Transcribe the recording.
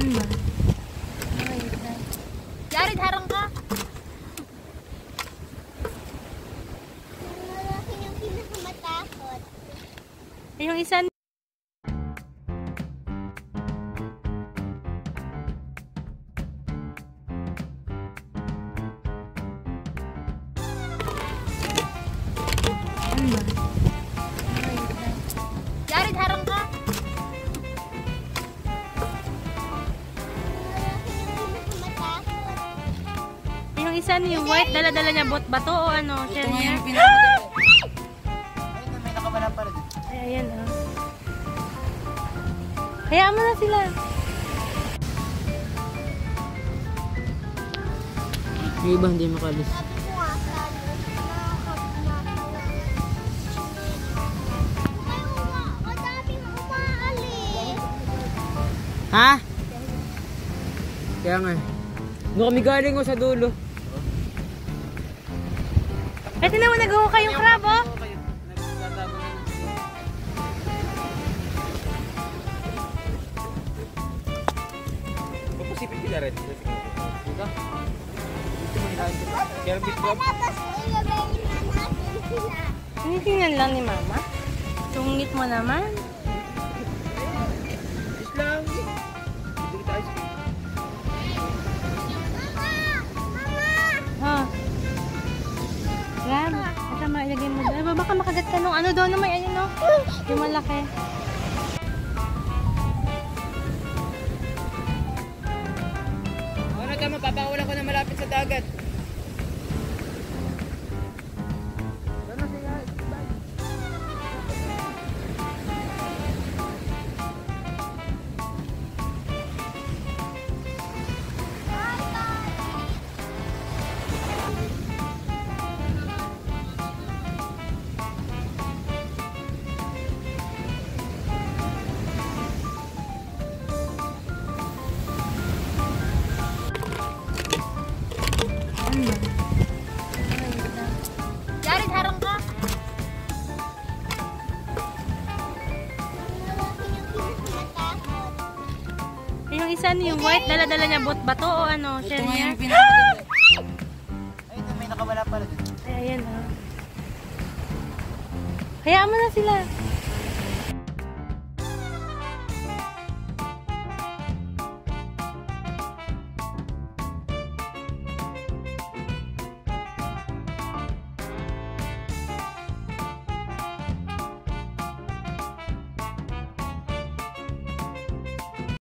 Ano ba? Jared, harang ka! Malaki yung pinakamatakot. Yung isa Jared, harang ka! Yung isa yung white, dala-dala niya bato o ano? Ito nga yung Ay, may nakawala pa rin. ayan o. Hayaan mo na sila. Yung iba hindi makalis. Ha? Kaya nga. Doon kami galing ko sa dulo. Pwede naman nag-uho kayong crab, oh. Pagpasipit kita rin. Diba? Kerbit crab. Tinitingnan lang ni mama. Tungit mo naman. Islang. Dito kita ice cream. Ha? Crab, kasama ilagay mo doon. Baka makagat ka nung ano doon na may ano, no? Yung malaki. Ano tama, papakulan ko na malapit sa dagat. Jared, harang ka! Yung isa yung white, dala-dala niya bato o ano? Ito nga yung Ay, ito may nakawala pa rin. ayan o. Hayaan mo na sila.